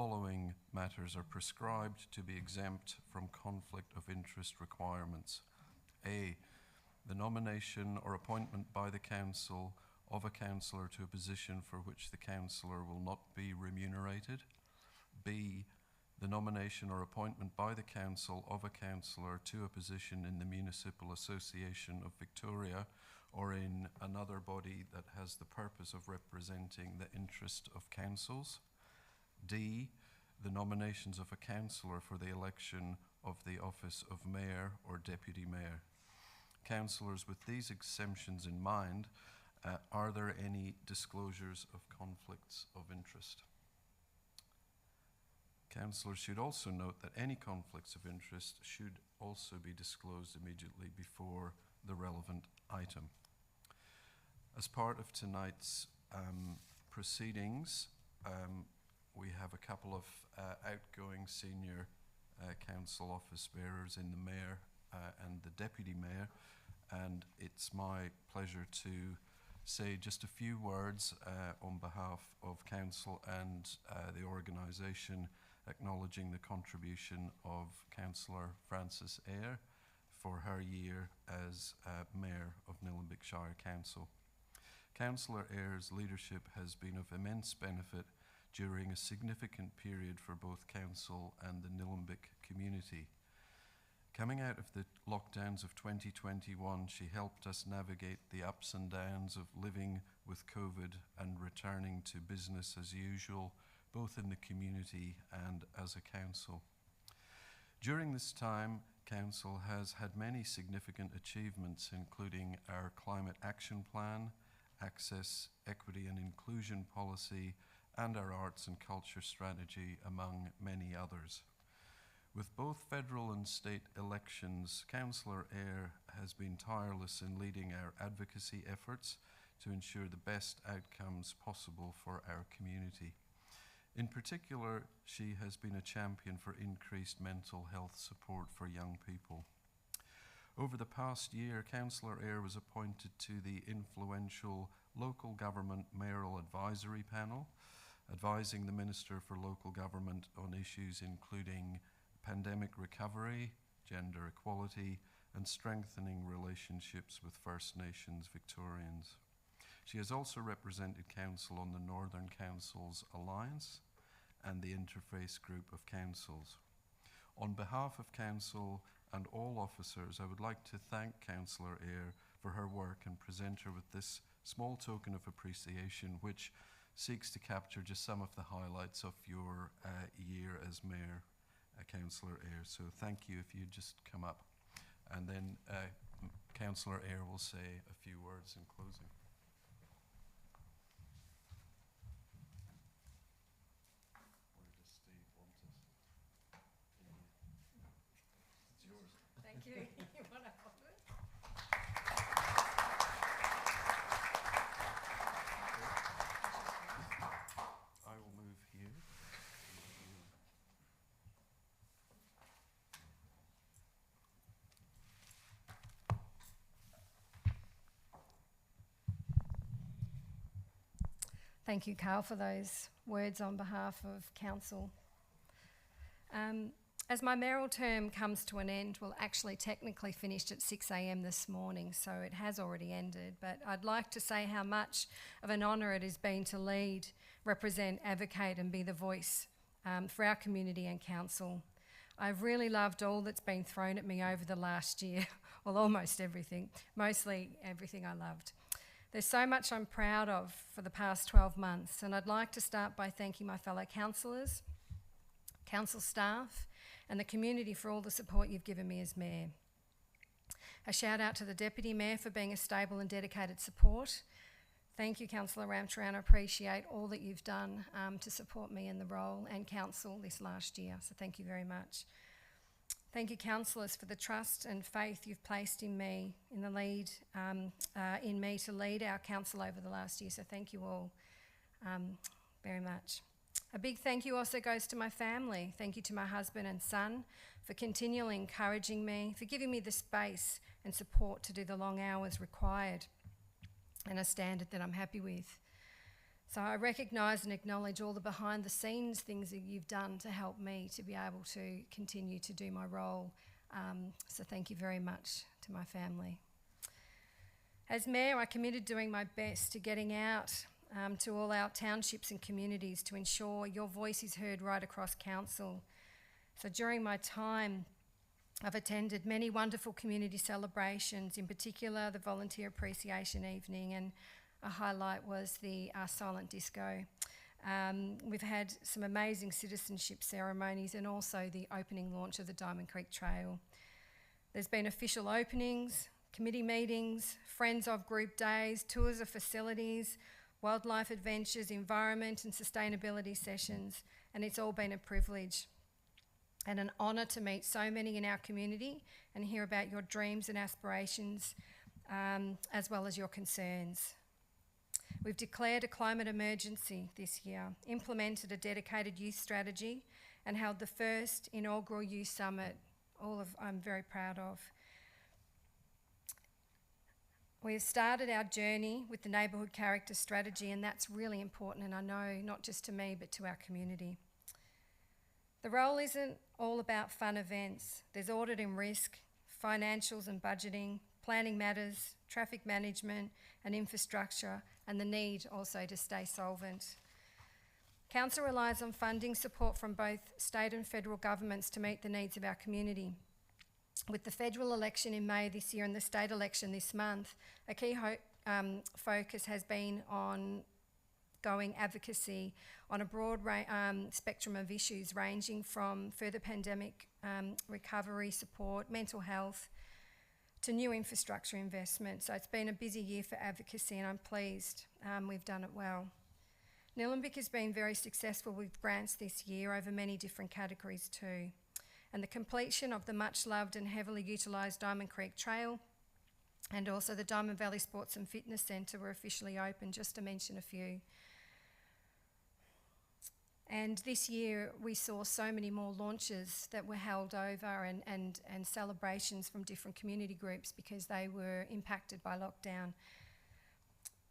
following matters are prescribed to be exempt from conflict of interest requirements. A, the nomination or appointment by the Council of a councillor to a position for which the councillor will not be remunerated. B, the nomination or appointment by the Council of a councillor to a position in the Municipal Association of Victoria or in another body that has the purpose of representing the interest of councils. D, the nominations of a councillor for the election of the office of Mayor or Deputy Mayor. Councillors, with these exemptions in mind, are there any disclosures of conflicts of interest? Councillors should also note that any conflicts of interest should also be disclosed immediately before the relevant item. As part of tonight's proceedings, we have a couple of outgoing senior council office bearers in the Mayor and the Deputy Mayor, and it's my pleasure to say just a few words on behalf of Council and the organisation, acknowledging the contribution of Councillor Frances Eyre for her year as Mayor of Nillumbik Shire Council. Councillor Eyre's leadership has been of immense benefit during a significant period for both Council and the Nillumbik community. Coming out of the lockdowns of 2021, she helped us navigate the ups and downs of living with COVID and returning to business as usual, both in the community and as a council. During this time, Council has had many significant achievements, including our Climate Action Plan, Access, Equity and Inclusion Policy, and our Arts and Culture Strategy, among many others. With both federal and state elections, Councillor Eyre has been tireless in leading our advocacy efforts to ensure the best outcomes possible for our community. In particular, she has been a champion for increased mental health support for young people. Over the past year, Councillor Eyre was appointed to the influential Local Government Mayoral Advisory Panel, advising the Minister for Local Government on issues including pandemic recovery, gender equality, and strengthening relationships with First Nations Victorians. She has also represented Council on the Northern Councils Alliance and the Interface Group of Councils. On behalf of Council and all officers, I would like to thank Councillor Eyre for her work and present her with this small token of appreciation, which seeks to capture just some of the highlights of your year as Mayor, Councillor Eyre. So thank you. If you'd just come up, and then Councillor Eyre will say a few words in closing. Where does Steve want us? It's yours. Thank you. You want to hold it? I will move here. Thank you, Carl, for those words on behalf of Council. As my mayoral term comes to an end, well, actually technically finished at 6 a.m. this morning, so it has already ended, but I'd like to say how much of an honour it has been to lead, represent, advocate and be the voice for our community and Council. I've really loved all that's been thrown at me over the last year, well, almost everything, mostly everything I loved. There's so much I'm proud of for the past 12 months, and I'd like to start by thanking my fellow councillors, council staff, and the community for all the support you've given me as Mayor. A shout out to the Deputy Mayor for being a stable and dedicated support. Thank you, Councillor Ramcharan. I appreciate all that you've done to support me in the role and Council this last year, so thank you very much. Thank you, councillors, for the trust and faith you've placed in me, in the lead, in me to lead our council over the last year. So thank you all very much. A big thank you also goes to my family. Thank you to my husband and son for continually encouraging me, for giving me the space and support to do the long hours required and a standard that I'm happy with. So I recognise and acknowledge all the behind the scenes things that you've done to help me to be able to continue to do my role. So thank you very much to my family. As Mayor, I committed doing my best to getting out to all our townships and communities to ensure your voice is heard right across council. So during my time, I've attended many wonderful community celebrations, in particular the Volunteer Appreciation Evening, and a highlight was the silent disco. We've had some amazing citizenship ceremonies and also the opening launch of the Diamond Creek Trail. There's been official openings, committee meetings, friends of group days, tours of facilities, wildlife adventures, environment and sustainability sessions, and it's all been a privilege and an honour to meet so many in our community and hear about your dreams and aspirations, as well as your concerns. We've declared a climate emergency this year, implemented a dedicated youth strategy, and held the first inaugural youth summit, I'm very proud of. We have started our journey with the neighbourhood character strategy, and that's really important, and I know not just to me but to our community. The role isn't all about fun events. There's audit and risk, financials and budgeting, planning matters, traffic management and infrastructure, and the need also to stay solvent. Council relies on funding support from both state and federal governments to meet the needs of our community. With the federal election in May this year and the state election this month, a key focus has been on ongoing advocacy on a broad spectrum of issues ranging from further pandemic recovery support, mental health, to new infrastructure investment. So it's been a busy year for advocacy, and I'm pleased we've done it well. Nillumbik has been very successful with grants this year over many different categories too. And the completion of the much loved and heavily utilised Diamond Creek Trail and also the Diamond Valley Sports and Fitness Centre were officially open, just to mention a few. And this year we saw so many more launches that were held over and celebrations from different community groups because they were impacted by lockdown.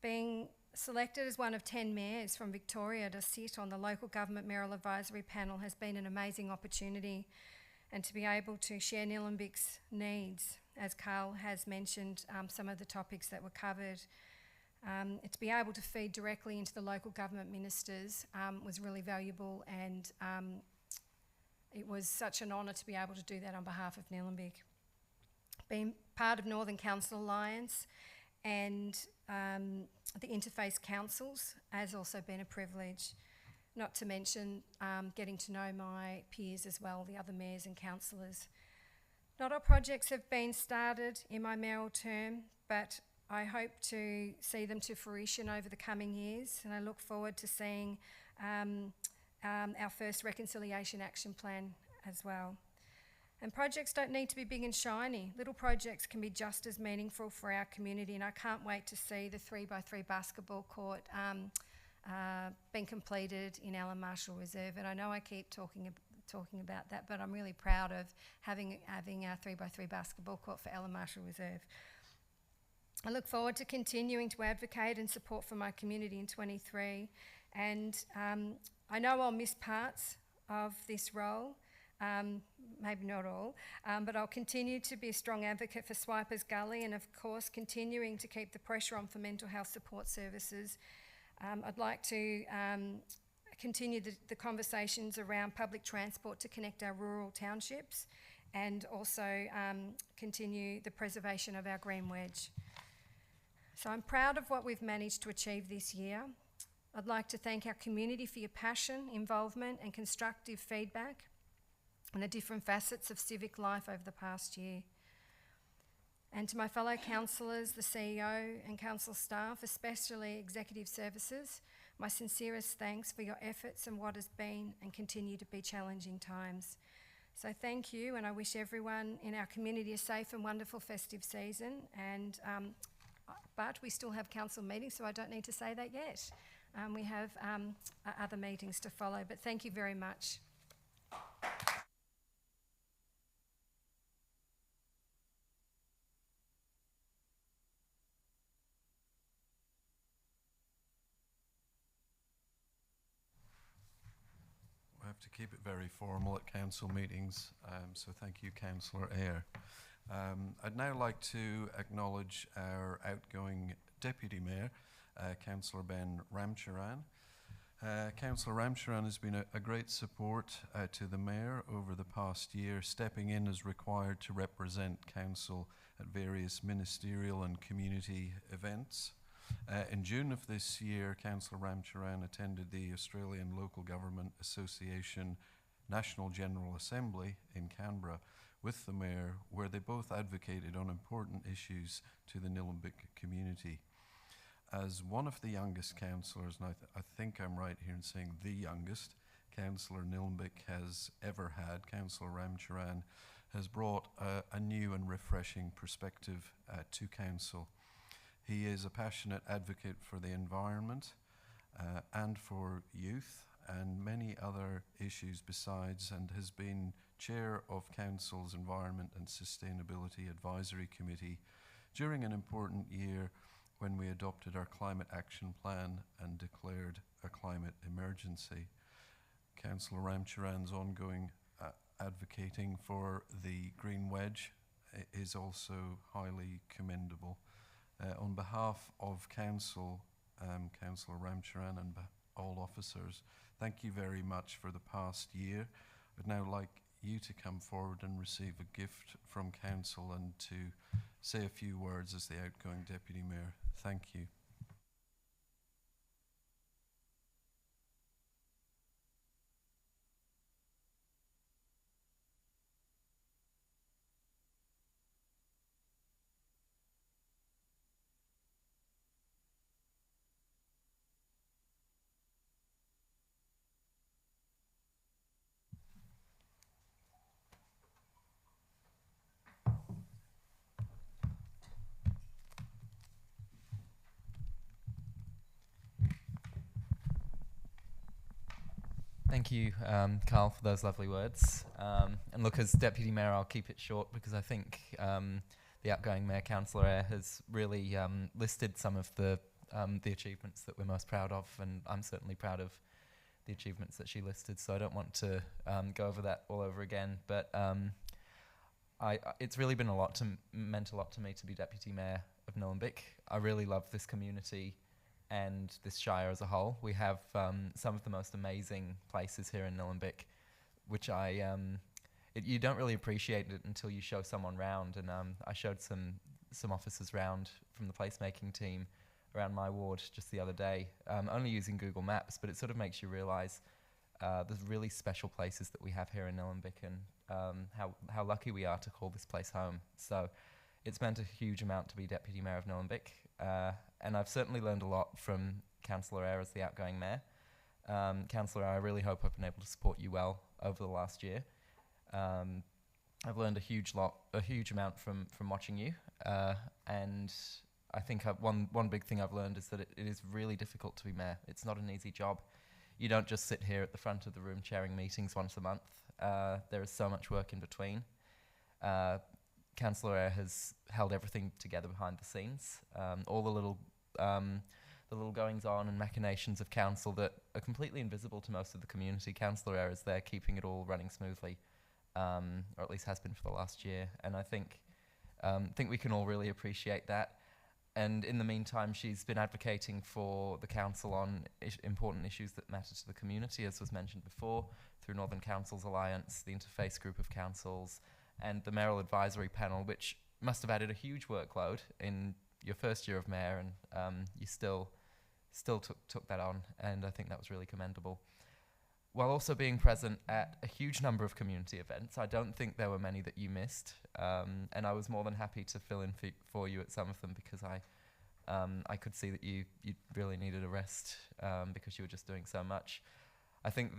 Being selected as one of 10 mayors from Victoria to sit on the local government mayoral advisory panel has been an amazing opportunity, and to be able to share Nillumbik's needs, as Carl has mentioned, some of the topics that were covered. To be able to feed directly into the local government ministers was really valuable, and it was such an honour to be able to do that on behalf of Nillumbik. Being part of Northern Council Alliance and the interface councils has also been a privilege, not to mention getting to know my peers as well, the other mayors and councillors. Not all projects have been started in my mayoral term, but I hope to see them to fruition over the coming years, and I look forward to seeing our first reconciliation action plan as well. And projects don't need to be big and shiny. Little projects can be just as meaningful for our community, and I can't wait to see the 3x3 basketball court being completed in Allan Marshall Reserve. And I know I keep talking about that, but I'm really proud of having our 3x3 basketball court for Allan Marshall Reserve. I look forward to continuing to advocate and support for my community in 23, and I know I'll miss parts of this role, maybe not all, but I'll continue to be a strong advocate for Swipers Gully, and of course continuing to keep the pressure on for mental health support services. I'd like to continue the conversations around public transport to connect our rural townships, and also continue the preservation of our green wedge. So I'm proud of what we've managed to achieve this year. I'd like to thank our community for your passion, involvement and constructive feedback on the different facets of civic life over the past year. And to my fellow councillors, the CEO and council staff, especially executive services, my sincerest thanks for your efforts in what has been and continue to be challenging times. So thank you, and I wish everyone in our community a safe and wonderful festive season. And but we still have council meetings, so I don't need to say that yet. We have other meetings to follow, but thank you very much. have to keep it very formal at council meetings, so thank you, Councillor Eyre. I'd now like to acknowledge our outgoing Deputy Mayor, Councillor Ben Ramcharan. Councillor Ramcharan has been a great support to the Mayor over the past year, stepping in as required to represent Council at various ministerial and community events. In June of this year, Councillor Ramcharan attended the Australian Local Government Association National General Assembly in Canberra with the Mayor, where they both advocated on important issues to the Nillumbik community. As one of the youngest councillors, and I think I'm right here in saying the youngest councillor Nillumbik has ever had, Councillor Ramcharan has brought a new and refreshing perspective to council. He is a passionate advocate for the environment and for youth and many other issues besides, and has been chair of Council's Environment and Sustainability Advisory Committee during an important year when we adopted our climate action plan and declared a climate emergency. Councillor Ramcharan's ongoing advocating for the Green Wedge is also highly commendable. On behalf of Council, Councillor Ramcharan and all officers, thank you very much for the past year. I'd now like you to come forward and receive a gift from Council and to say a few words as the outgoing Deputy Mayor. Thank you. Thank you, Carl, for those lovely words. And look, as Deputy Mayor, I'll keep it short because I think the outgoing Mayor, Councillor Eyre, has really listed some of the achievements that we're most proud of, and I'm certainly proud of the achievements that she listed, so I don't want to go over that all over again. But it's really been meant a lot to me to be Deputy Mayor of Nillumbik. I really love this community and this shire as a whole. We have some of the most amazing places here in Nillumbik, which you don't really appreciate it until you show someone round. And I showed some officers round from the placemaking team around my ward just the other day, only using Google Maps, but it sort of makes you realise the really special places that we have here in Nillumbik and how lucky we are to call this place home. So it's meant a huge amount to be Deputy Mayor of Nillumbik. And I've certainly learned a lot from Councillor Eyre as the outgoing Mayor. Councillor Eyre, I really hope I've been able to support you well over the last year. I've learned a huge amount from watching you. And I think one big thing I've learned is that it is really difficult to be Mayor. It's not an easy job. You don't just sit here at the front of the room chairing meetings once a month. There is so much work in between. Councillor Eyre has held everything together behind the scenes. All the little goings on and machinations of council that are completely invisible to most of the community. Councillor Eyre is there keeping it all running smoothly, or at least has been for the last year. And I think we can all really appreciate that. And in the meantime, she's been advocating for the council on important issues that matter to the community, as was mentioned before, through Northern Councils Alliance, the Interface Group of Councils, and the Mayoral Advisory Panel, which must have added a huge workload in your first year of Mayor, and you still took that on, and I think that was really commendable. While also being present at a huge number of community events, I don't think there were many that you missed, and I was more than happy to fill in for you at some of them because I could see that you really needed a rest because you were just doing so much. I think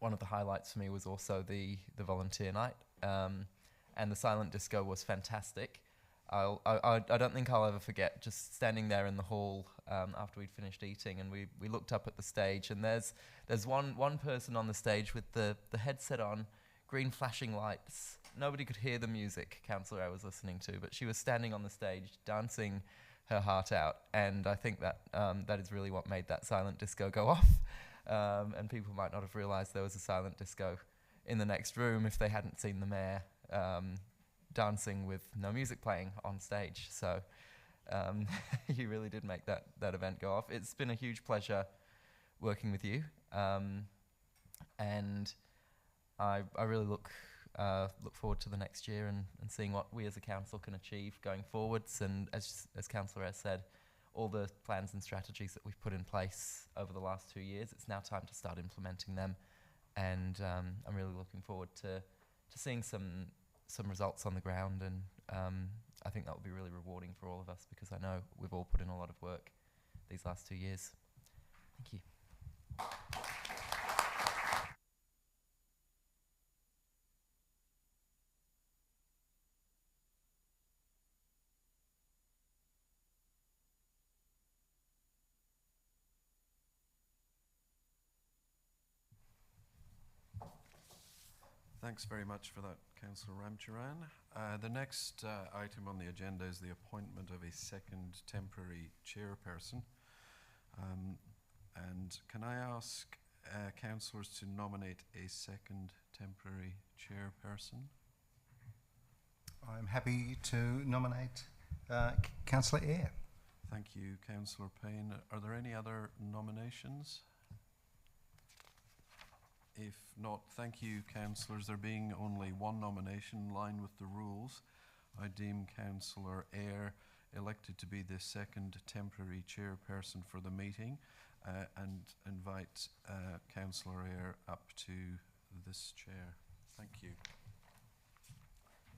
one of the highlights for me was also the volunteer night, and the silent disco was fantastic. I don't think I'll ever forget just standing there in the hall after we'd finished eating, and we looked up at the stage, and there's one person on the stage with the headset on, green flashing lights. Nobody could hear the music Councillor Eyre was listening to, but she was standing on the stage dancing her heart out, and I think that is really what made that silent disco go off. and people might not have realised there was a silent disco in the next room if they hadn't seen the mayor dancing with no music playing on stage. So you really did make that event go off. It's been a huge pleasure working with you, and I really look forward to the next year and seeing what we as a council can achieve going forwards. And as Councillor has said, all the plans and strategies that we've put in place over the last 2 years, it's now time to start implementing them. And I'm really looking forward to seeing some results on the ground, and I think that will be really rewarding for all of us, because I know we've all put in a lot of work these last 2 years. Thank you. Thanks very much for that, Councillor Ramcharan. The next item on the agenda is the appointment of a second temporary chairperson. And can I ask councillors to nominate a second temporary chairperson? I'm happy to nominate Councillor Eyre. Thank you, Councillor Payne. Are there any other nominations? If not, thank you, councillors. There being only one nomination in line with the rules, I deem Councillor Eyre elected to be the second temporary chairperson for the meeting, and invite Councillor Eyre up to this chair. Thank you.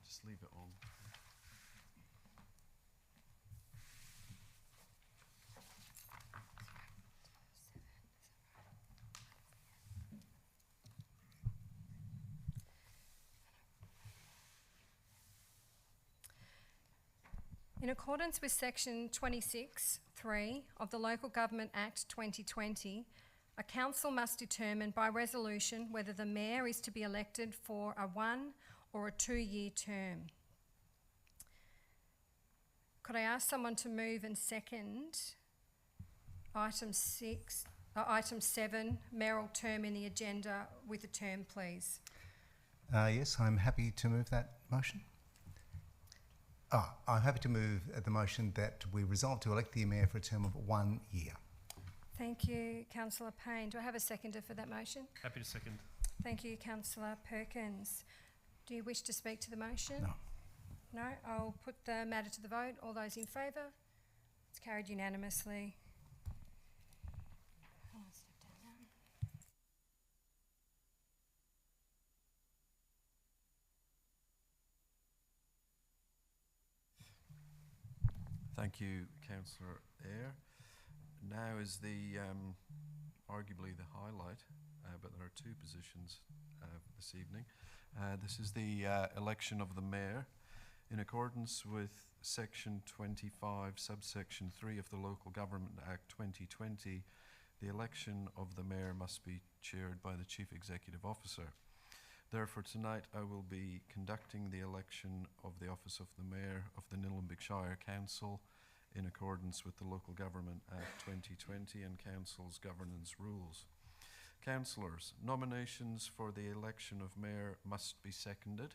Just leave it on. In accordance with section 26(3) of the Local Government Act 2020, a council must determine by resolution whether the mayor is to be elected for a 1 or a 2-year term. Could I ask someone to move and second item 7, mayoral term in the agenda with a term, please? Yes, I'm happy to move that motion. I'm happy to move the motion that we resolve to elect the mayor for a term of 1 year. Thank you, Councillor Payne. Do I have a seconder for that motion? Happy to second. Thank you, Councillor Perkins. Do you wish to speak to the motion? No. No? I'll put the matter to the vote. All those in favour? It's carried unanimously. I'll step down now. Thank you, Councillor Eyre. Now is the arguably the highlight, but there are two positions this evening. This is the election of the mayor. In accordance with section 25, subsection 3 of the Local Government Act 2020, the election of the mayor must be chaired by the Chief Executive Officer. Therefore, tonight I will be conducting the election of the office of the Mayor of the Nillumbik Shire Council in accordance with the Local Government Act 2020 and Council's governance rules. Councillors, nominations for the election of Mayor must be seconded.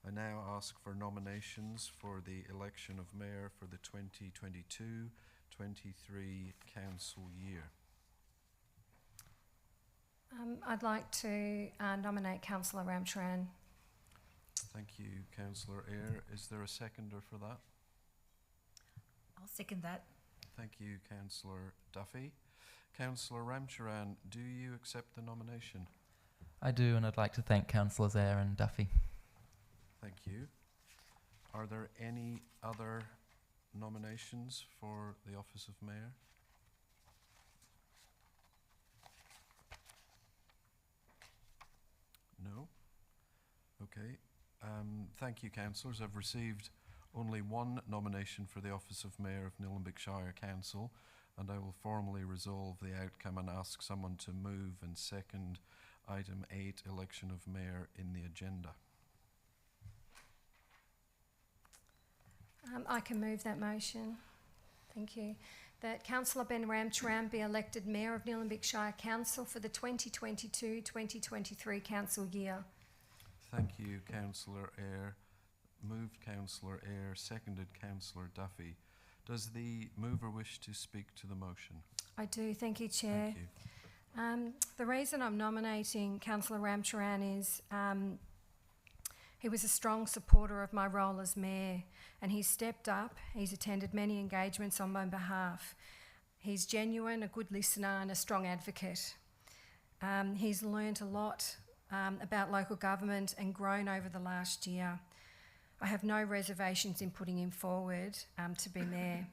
I now ask for nominations for the election of Mayor for the 2022-23 Council year. I'd like to nominate Councillor Ramcharan. Thank you, Councillor Eyre. Is there a seconder for that? I'll second that. Thank you, Councillor Duffy. Councillor Ramcharan, do you accept the nomination? I do, and I'd like to thank Councillors Eyre and Duffy. Thank you. Are there any other nominations for the office of Mayor? No? Okay. Thank you, councillors. I've received only one nomination for the office of Mayor of Nillumbik Shire Council, and I will formally resolve the outcome and ask someone to move and second item 8, election of Mayor, in the agenda. I can move that motion. Thank you. that Councillor Ben Ramcharan be elected Mayor of Nillumbik Shire Council for the 2022-2023 council year. Thank you, Councillor Eyre. Moved Councillor Eyre, seconded Councillor Duffy. Does the mover wish to speak to the motion? I do, thank you, Chair. Thank you. The reason I'm nominating Councillor Ramcharan is he was a strong supporter of my role as Mayor, and he's stepped up. He's attended many engagements on my behalf. He's genuine, a good listener and a strong advocate. He's learnt a lot about local government and grown over the last year. I have no reservations in putting him forward to be Mayor.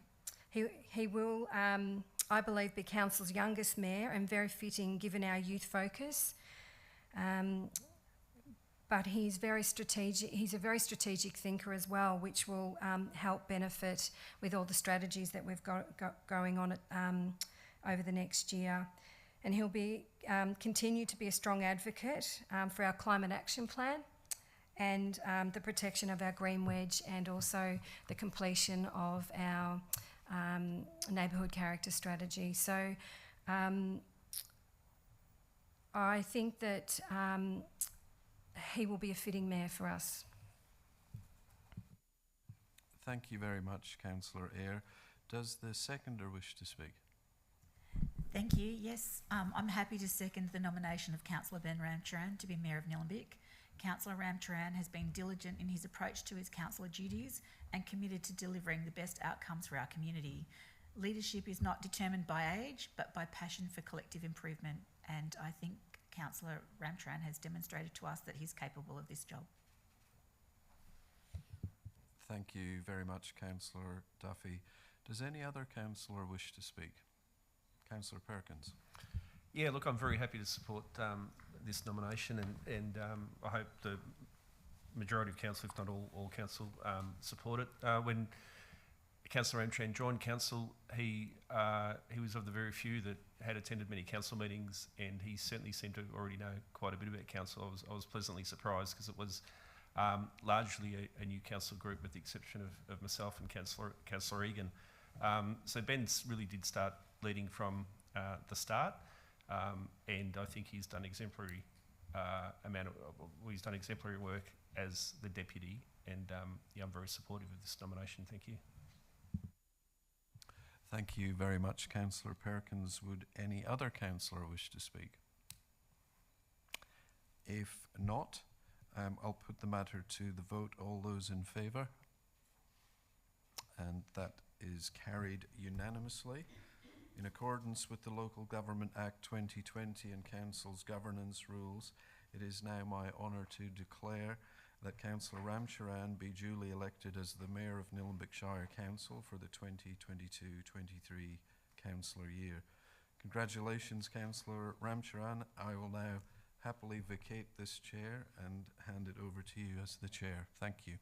He will, I believe, be Council's youngest Mayor, and very fitting given our youth focus. But he's very strategic. He's a very strategic thinker as well, which will help benefit with all the strategies that we've got going on over the next year. And he'll be continue to be a strong advocate for our climate action plan and the protection of our green wedge, and also the completion of our neighbourhood character strategy. So I think that he will be a fitting Mayor for us. Thank you very much, Councillor Eyre. Does the seconder wish to speak? Thank you. Yes, I'm happy to second the nomination of Councillor Ben Ramcharan to be Mayor of Nillumbik. Councillor Ramcharan has been diligent in his approach to his councillor duties and committed to delivering the best outcomes for our community. Leadership is not determined by age, but by passion for collective improvement, and I think Councillor Ramcharan has demonstrated to us that he's capable of this job. Thank you very much, Councillor Duffy. Does any other councillor wish to speak? Councillor Perkins. Yeah, look, I'm very happy to support this nomination, and I hope the majority of council, if not all council, support it. When Councillor Ramcharan joined council, he was of the very few that had attended many council meetings, and he certainly seemed to already know quite a bit about council. I was pleasantly surprised, because it was largely a new council group, with the exception of myself and Councillor Egan. So Ben really did start leading from the start, and I think he's done exemplary he's done exemplary work as the deputy, and yeah, I'm very supportive of this nomination. Thank you. Thank you very much, Councillor Perkins. Would any other councillor wish to speak? If not, I'll put the matter to the vote. All those in favour? And that is carried unanimously. In accordance with the Local Government Act 2020 and Council's governance rules, it is now my honour to declare that Councillor Ramcharan be duly elected as the Mayor of Nillumbik Shire Council for the 2022-23 councillor year. Congratulations, Councillor Ramcharan. I will now happily vacate this chair and hand it over to you as the chair. Thank you.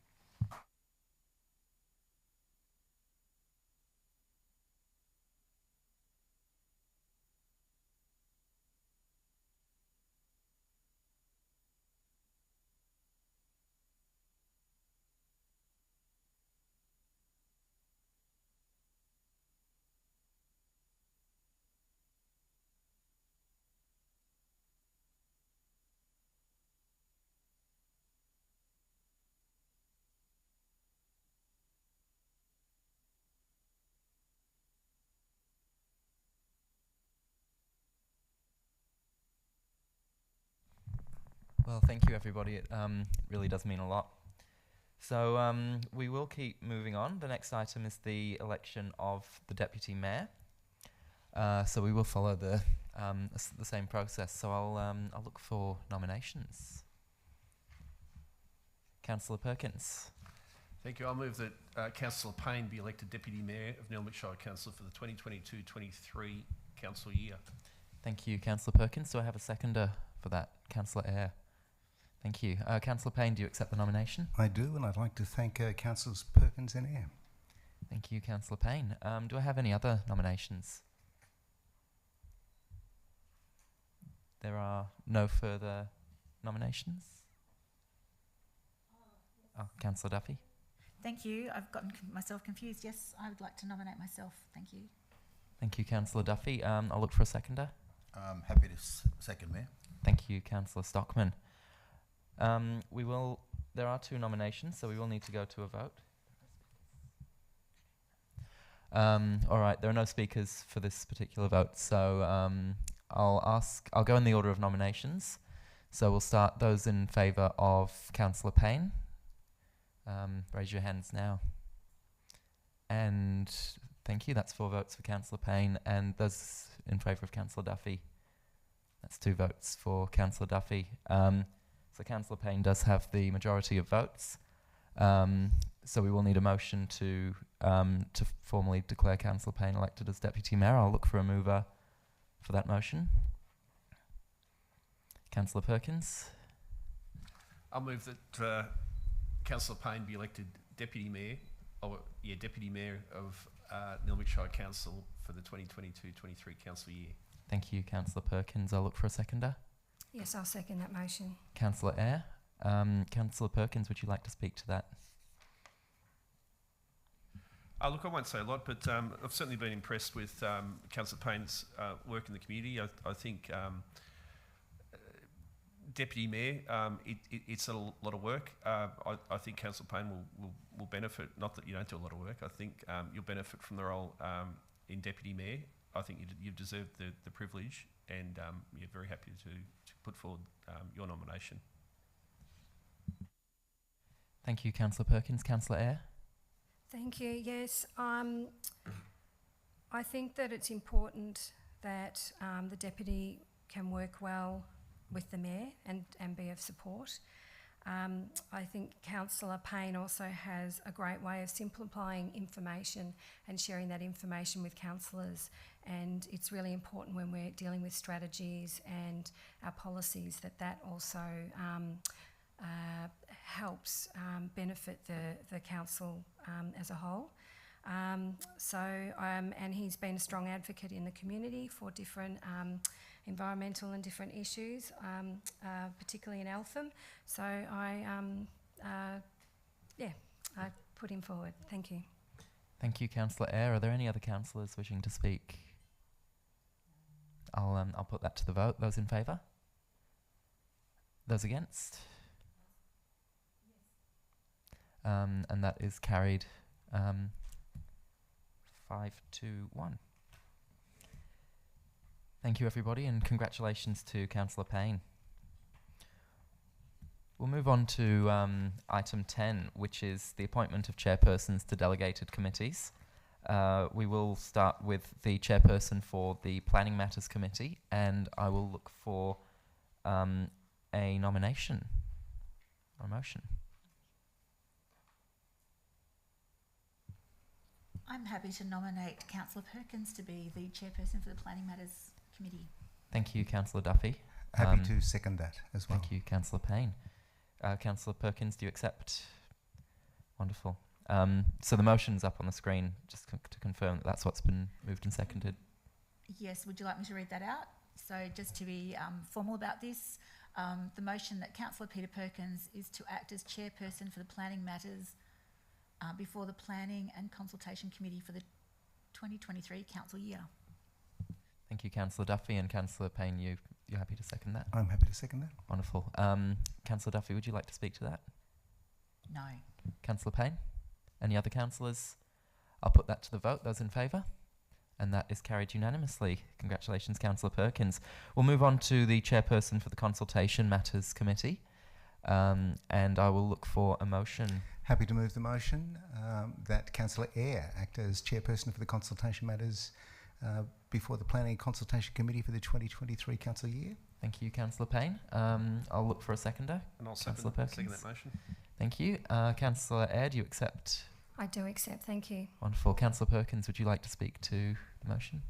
Well, thank you, everybody. It really does mean a lot. So we will keep moving on. The next item is the election of the Deputy Mayor. So we will follow the same process. So I'll look for nominations. Councillor Perkins. Thank you. I'll move that Councillor Payne be elected Deputy Mayor of Nillumbik Shire Council for the 2022-23 council year. Thank you, Councillor Perkins. Do I have a seconder for that? Councillor Eyre. Thank you. Councillor Payne, do you accept the nomination? I do, and I'd like to thank Councillors Perkins and Eyre. Thank you, Councillor Payne. Do I have any other nominations? There are no further nominations? Oh, Councillor Duffy. Thank you. I've gotten myself confused. Yes, I would like to nominate myself. Thank you. Thank you, Councillor Duffy. I'll look for a seconder. Happy to second, Mayor. Thank you, Councillor Stockman. There are 2 nominations, so we will need to go to a vote. All right, there are no speakers for this particular vote, so I'll go in the order of nominations. So we'll start those in favour of Councillor Payne. Raise your hands now. And thank you, that's 4 votes for Councillor Payne, and those in favour of Councillor Duffy. That's 2 votes for Councillor Duffy. So Councillor Payne does have the majority of votes. So we will need a motion to formally declare Councillor Payne elected as Deputy Mayor. I'll look for a mover for that motion. Councillor Perkins. I'll move that Councillor Payne be elected Deputy Mayor of Nillumbik Shire Council for the 2022-23 council year. Thank you, Councillor Perkins. I'll look for a seconder. Yes, I'll second that motion. Councillor Eyre. Councillor Perkins, would you like to speak to that? Look, I won't say a lot, but I've certainly been impressed with Councillor Payne's work in the community. I think Deputy Mayor, it's a lot of work. I think Councillor Payne will benefit, not that you don't do a lot of work, I think you'll benefit from the role in Deputy Mayor. I think you've deserved the privilege, and you're very happy to put forward your nomination. Thank you, Councillor Perkins. Councillor Eyre. Thank you. Yes, I think that it's important that the deputy can work well with the mayor and be of support. I think Councillor Payne also has a great way of simplifying information and sharing that information with councillors, and it's really important when we're dealing with strategies and our policies that also helps benefit the council as a whole. And he's been a strong advocate in the community for different environmental and different issues, particularly in Eltham. So I put him forward. Thank you. Thank you, Councillor Eyre. Are there any other councillors wishing to speak? I'll put that to the vote. Those in favour? Those against? And that is carried 5-1. Thank you, everybody, and congratulations to Councillor Payne. We'll move on to item 10, which is the appointment of chairpersons to delegated committees. We will start with the chairperson for the Planning Matters Committee, and I will look for a nomination or a motion. I'm happy to nominate Councillor Perkins to be the chairperson for the Planning Matters Committee. Thank you, Councillor Duffy. Happy to second that as well. Thank you, Councillor Payne. Councillor Perkins, do you accept? Wonderful. So the motion's up on the screen, just to confirm that that's what's been moved and seconded. Yes, would you like me to read that out? So just to be formal about this, the motion that Councillor Peter Perkins is to act as chairperson for the Planning Matters before the Planning and Consultation Committee for the 2023 council year. Thank you, Councillor Duffy, and Councillor Payne, you're happy to second that? I'm happy to second that. Wonderful. Councillor Duffy, would you like to speak to that? No. Councillor Payne? Any other councillors? I'll put that to the vote. Those in favour? And that is carried unanimously. Congratulations, Councillor Perkins. We'll move on to the chairperson for the Consultation Matters Committee, and I will look for a motion. Happy to move the motion that Councillor Eyre act as chairperson for the Consultation Matters before the Planning and Consultation Committee for the 2023 council year. Thank you, Councillor Payne. I'll look for a seconder. And I'll Councillor second that motion. Thank you. Councillor Eyre, do you accept? I do accept. Thank you. Wonderful. Councillor Perkins, would you like to speak to the motion?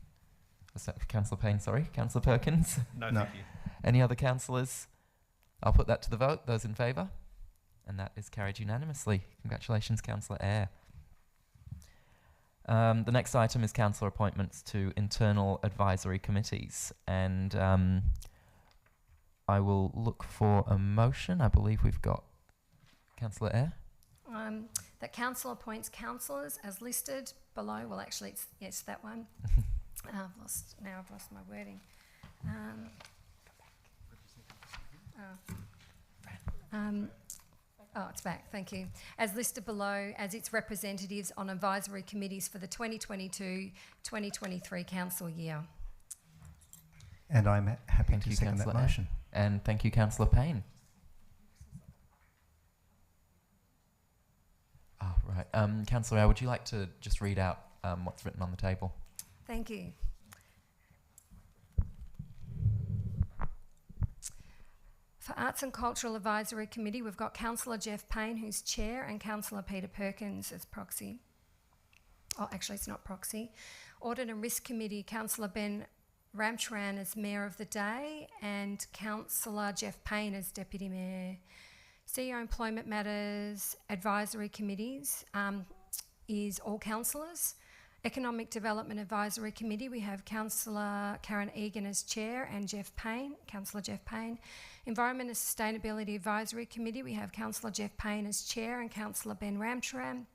Councillor Payne, sorry. Councillor Perkins? No, No. thank you. Any other councillors? I'll put that to the vote. Those in favour? And that is carried unanimously. Congratulations, Councillor Eyre. The next item is councillor appointments to internal advisory committees, and I will look for a motion. I believe we've got Councillor Eyre. That council appoints councillors as listed below. Well, actually, it's that one. I've lost my wording. It's back, thank you. As listed below, as its representatives on advisory committees for the 2022-2023 council year. And I'm happy Thank to you, second that Councillor Eyre. motion. And thank you, Councillor Payne. Oh, right. Councillor Eyre, would you like to just read out what's written on the table? Thank you. For Arts and Cultural Advisory Committee, we've got Councillor Jeff Payne, who's chair, and Councillor Peter Perkins as proxy. Oh, actually, it's not proxy. Audit and Risk Committee, Councillor Ben Ramcharan as Mayor of the Day, and Councillor Jeff Payne as Deputy Mayor. CEO Employment Matters Advisory Committees is all councillors. Economic Development Advisory Committee, we have Councillor Karen Egan as Chair and Councillor Jeff Payne. Environment and Sustainability Advisory Committee, we have Councillor Jeff Payne as Chair and Councillor Ben Ramcharan.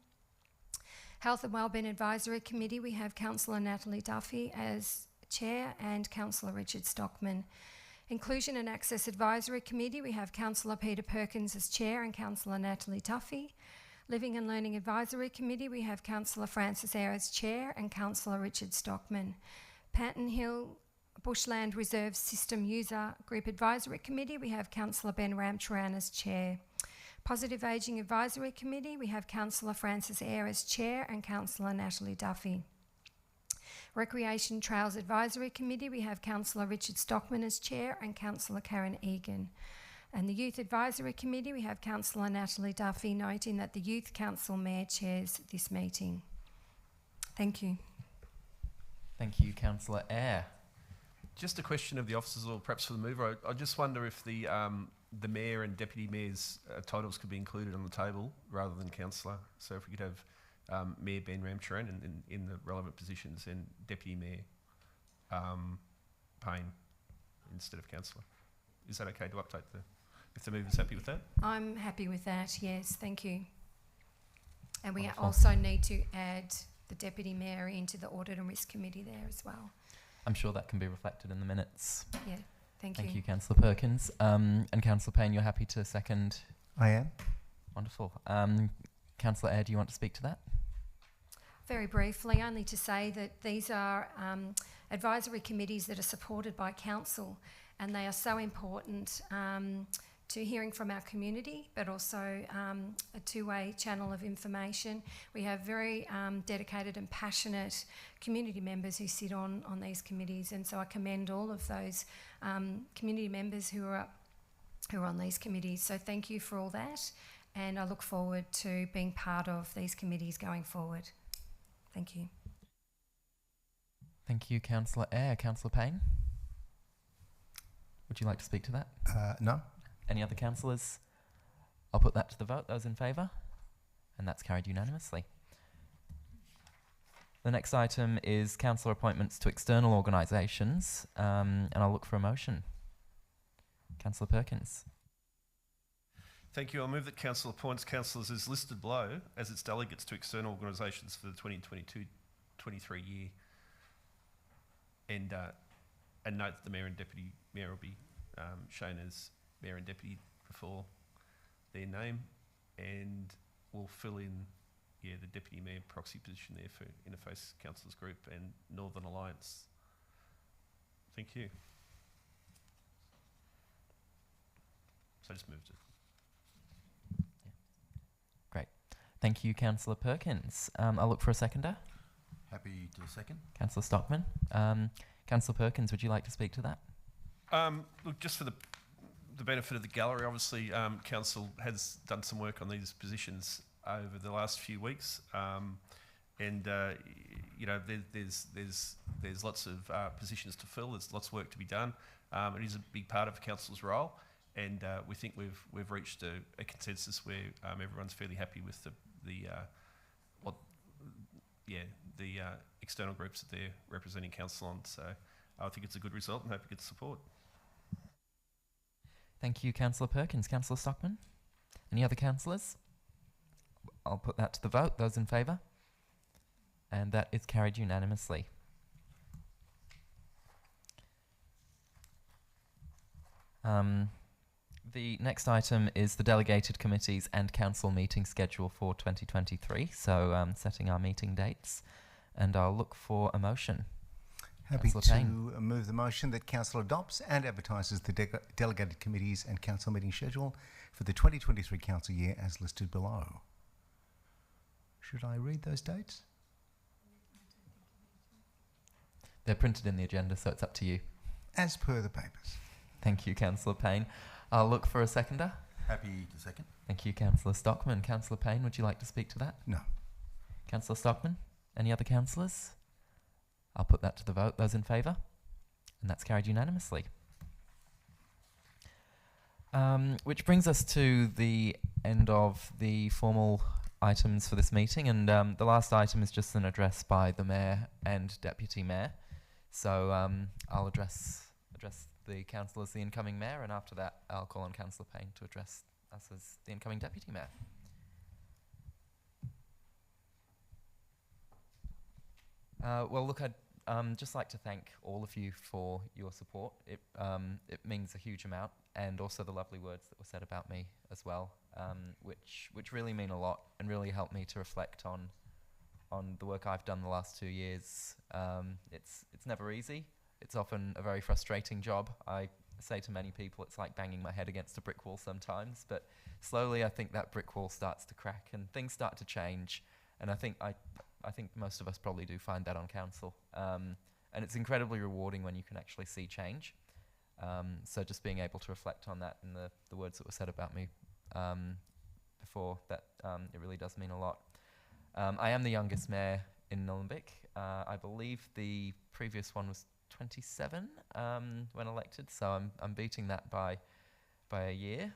Health and Wellbeing Advisory Committee, we have Councillor Natalie Duffy as Chair and Councillor Richard Stockman. Inclusion and Access Advisory Committee, we have Councillor Peter Perkins as Chair and Councillor Natalie Duffy. Living and Learning Advisory Committee, we have Councillor Francis Eyre as Chair and Councillor Richard Stockman. Panton Hill Bushland Reserve System User Group Advisory Committee, we have Councillor Ben Ramcharan as Chair. Positive Ageing Advisory Committee, we have Councillor Francis Eyre as Chair and Councillor Natalie Duffy. Recreation Trails Advisory Committee, we have Councillor Richard Stockman as Chair and Councillor Karen Egan. And the Youth Advisory Committee, we have Councillor Natalie Duffy, noting that the Youth Council Mayor chairs this meeting. Thank you. Thank you, Councillor Eyre. Just a question of the officers, or perhaps for the mover. I just wonder if the mayor and deputy mayor's titles could be included on the table rather than councillor. So if we could have Mayor Ben Ramcharan in the relevant positions and Deputy Mayor Payne instead of councillor. Is that okay to update if the mover's happy with that? I'm happy with that, yes, thank you. And we Wonderful. also need to add the Deputy Mayor into the Audit and Risk Committee there as well. I'm sure that can be reflected in the minutes. Yeah, thank Thank you. you, Councillor Perkins. And Councillor Payne, you're happy to second? I am. Wonderful. Councillor Eyre, do you want to speak to that? Very briefly, only to say that these are advisory committees that are supported by council, and they are so important to hearing from our community, but also a two-way channel of information. We have very dedicated and passionate community members who sit on these committees, and so I commend all of those community members who are on these committees. So thank you for all that, and I look forward to being part of these committees going forward. Thank you. Thank you, Councillor Eyre. Councillor Payne? Would you like to speak to that? No. Any other councillors? I'll put that to the vote. Those in favour? And that's carried unanimously. The next item is councillor appointments to external organisations, and I'll look for a motion. Councillor Perkins. Thank you. I'll move that council appoints councillors as listed below as its delegates to external organisations for the 2022-23 year. And note that the Mayor and Deputy Mayor will be shown as Mayor and Deputy before their name, and we'll fill in the Deputy Mayor proxy position there for Interface Councillors Group and Northern Alliance. Thank you. So I just moved it. Great. Thank you, Councillor Perkins. I'll look for a seconder. Happy to second. Councillor Stockman. Councillor Perkins, would you like to speak to that? Look, just for the benefit of the gallery, obviously council has done some work on these positions over the last few weeks, and you know there's lots of positions to fill. There's lots of work to be done. It is a big part of council's role, and we think we've reached a consensus where everyone's fairly happy with the external groups that they're representing council on. So I think it's a good result and hope it gets support. Thank you, Councillor Perkins. Councillor Stockman? Any other councillors? I'll put that to the vote. Those in favour? And that is carried unanimously. The next item is the delegated committees and council meeting schedule for 2023. So setting our meeting dates, and I'll look for a motion. Happy Councillor to Payne. move the motion that Council adopts and advertises the delegated committees and council meeting schedule for the 2023 council year as listed below. Should I read those dates? They're printed in the agenda, so it's up to you. As per the papers. Thank you, Councillor Payne. I'll look for a seconder. Happy to second. Thank you, Councillor Stockman. Councillor Payne, would you like to speak to that? No. Councillor Stockman? Any other councillors? I'll put that to the vote. Those in favour? And that's carried unanimously. Which brings us to the end of the formal items for this meeting, and the last item is just an address by the Mayor and Deputy Mayor. So I'll address the council as the incoming Mayor, and after that I'll call on Councillor Payne to address us as the incoming Deputy Mayor. Well, look, I'd just like to thank all of you for your support. It means a huge amount, and also the lovely words that were said about me as well, which really mean a lot and really help me to reflect on the work I've done the last 2 years. It's never easy. It's often a very frustrating job. I say to many people it's like banging my head against a brick wall sometimes, but slowly I think that brick wall starts to crack and things start to change, and I think most of us probably do find that on council. And it's incredibly rewarding when you can actually see change. So just being able to reflect on that and the words that were said about me before that, it really does mean a lot. I am the youngest mayor in Nillumbik. I believe the previous one was 27 when elected, so I'm beating that by a year.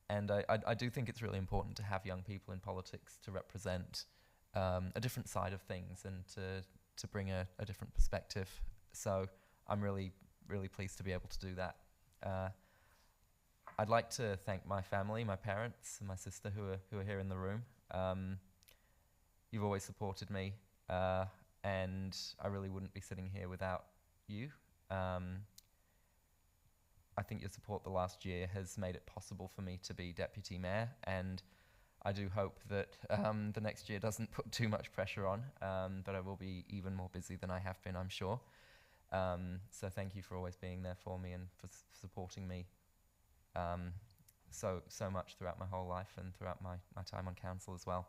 And I do think it's really important to have young people in politics to represent a different side of things and to bring a different perspective. So I'm really, really pleased to be able to do that. I'd like to thank my family, my parents and my sister who are here in the room. You've always supported me, and I really wouldn't be sitting here without you. I think your support the last year has made it possible for me to be Deputy Mayor, and I do hope that the next year doesn't put too much pressure on, but I will be even more busy than I have been, I'm sure. So thank you for always being there for me and for supporting me so much throughout my whole life and throughout my time on council as well.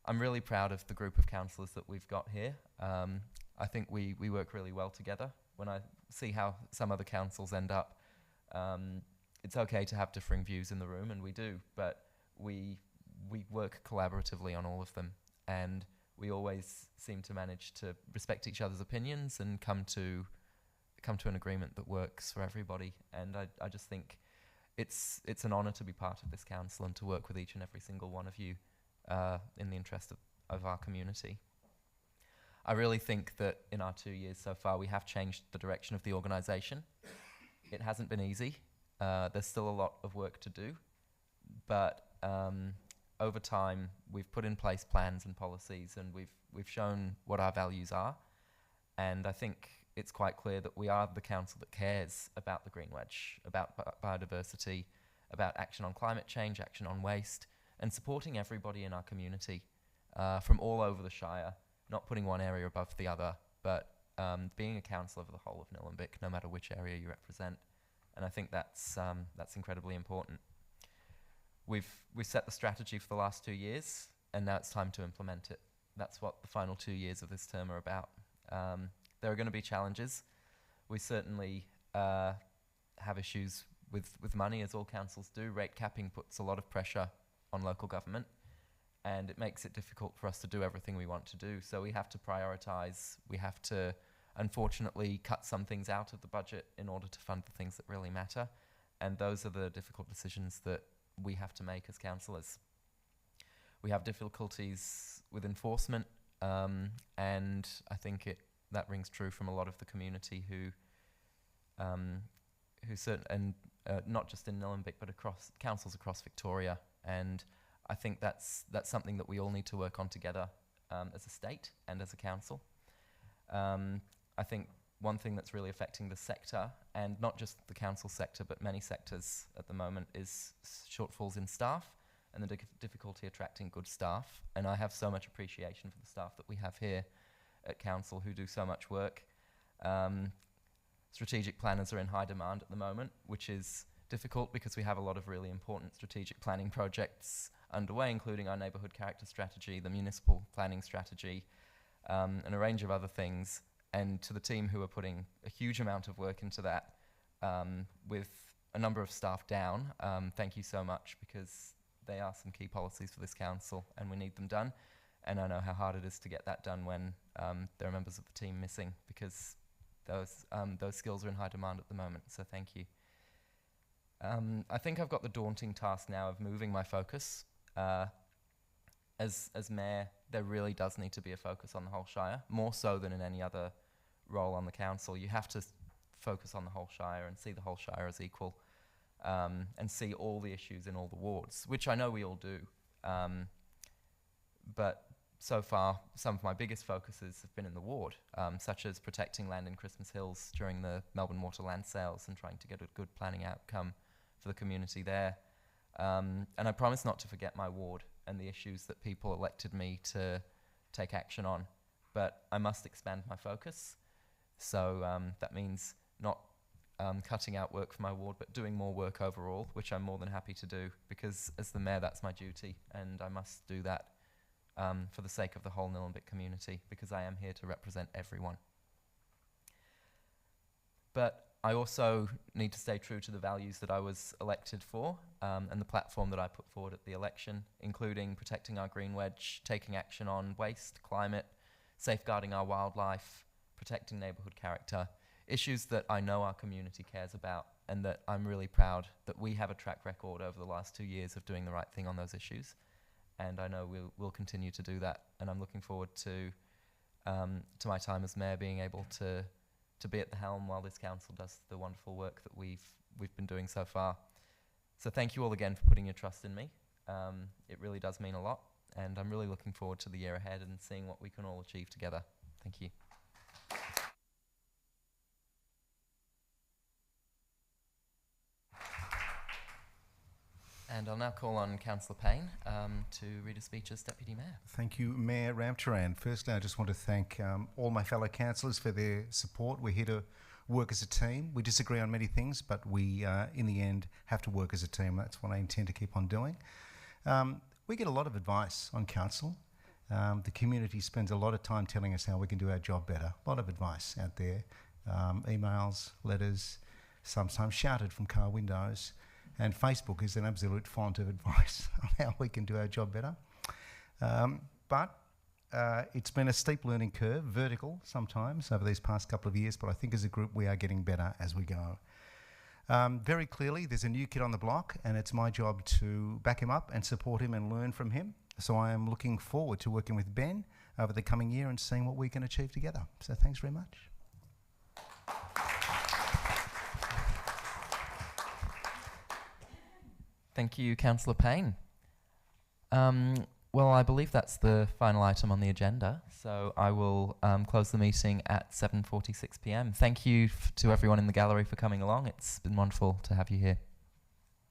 I'm really proud of the group of councillors that we've got here. I think we work really well together. When I see how some other councils end up, it's okay to have differing views in the room, and we do, but we work collaboratively on all of them, and we always seem to manage to respect each other's opinions and come to an agreement that works for everybody. And I just think it's an honour to be part of this council and to work with each and every single one of you in the interest of our community. I really think that in our 2 years so far, we have changed the direction of the organisation. It hasn't been easy. There's still a lot of work to do, but over time, we've put in place plans and policies, and we've shown what our values are. And I think it's quite clear that we are the council that cares about the Green Wedge, about biodiversity, about action on climate change, action on waste, and supporting everybody in our community from all over the Shire. Not putting one area above the other, but being a councillor of the whole of Nillumbik, no matter which area you represent. And I think that's incredibly important. We've set the strategy for the last 2 years, and now it's time to implement it. That's what the final 2 years of this term are about. There are going to be challenges. We certainly have issues with money, as all councils do. Rate capping puts a lot of pressure on local government, and it makes it difficult for us to do everything we want to do. So we have to prioritise. We have to, unfortunately, cut some things out of the budget in order to fund the things that really matter. And those are the difficult decisions that we have to make as councillors. We have difficulties with enforcement, and I think that rings true from a lot of the community who not just in Nillumbik, but across councils across Victoria. And I think that's something that we all need to work on together as a state and as a council. I think one thing that's really affecting the sector, and not just the council sector, but many sectors at the moment, is shortfalls in staff and the difficulty attracting good staff. And I have so much appreciation for the staff that we have here at council who do so much work. Strategic planners are in high demand at the moment, which is difficult because we have a lot of really important strategic planning projects underway, including our neighbourhood character strategy, the municipal planning strategy, and a range of other things. And to the team who are putting a huge amount of work into that, with a number of staff down, thank you so much, because they are some key policies for this council and we need them done. And I know how hard it is to get that done when there are members of the team missing, because those skills are in high demand at the moment, so thank you. I think I've got the daunting task now of moving my focus. As mayor, there really does need to be a focus on the whole Shire, more so than in any other role on the council. You have to focus on the whole Shire and see the whole Shire as equal, and see all the issues in all the wards, which I know we all do. But so far, some of my biggest focuses have been in the ward, such as protecting land in Christmas Hills during the Melbourne Water land sales and trying to get a good planning outcome for the community there. And I promise not to forget my ward and the issues that people elected me to take action on. But I must expand my focus. So that means not cutting out work for my ward, but doing more work overall, which I'm more than happy to do, because as the mayor, that's my duty, and I must do that for the sake of the whole Nillumbik community, because I am here to represent everyone. But I also need to stay true to the values that I was elected for, and the platform that I put forward at the election, including protecting our green wedge, taking action on waste, climate, safeguarding our wildlife, protecting neighbourhood character, issues that I know our community cares about, and that I'm really proud that we have a track record over the last 2 years of doing the right thing on those issues. And I know we'll continue to do that, and I'm looking forward to my time as mayor being able to be at the helm while this council does the wonderful work that we've been doing so far. So thank you all again for putting your trust in me. It really does mean a lot, and I'm really looking forward to the year ahead and seeing what we can all achieve together. Thank you. And I'll now call on Councillor Payne to read a speech as Deputy Mayor. Thank you, Mayor Ramcharan. Firstly, I just want to thank all my fellow councillors for their support. We're here to work as a team. We disagree on many things, but we, in the end, have to work as a team. That's what I intend to keep on doing. We get a lot of advice on council. The community spends a lot of time telling us how we can do our job better. A lot of advice out there. Emails, letters, sometimes shouted from car windows. And Facebook is an absolute font of advice on how we can do our job better. But it's been a steep learning curve, vertical sometimes, over these past couple of years, but I think as a group we are getting better as we go. Very clearly, there's a new kid on the block, and it's my job to back him up and support him and learn from him. So I am looking forward to working with Ben over the coming year and seeing what we can achieve together. So thanks very much. Thank you, Councillor Payne. Well, I believe that's the final item on the agenda, so I will close the meeting at 7:46 p.m. Thank you to everyone in the gallery for coming along. It's been wonderful to have you here.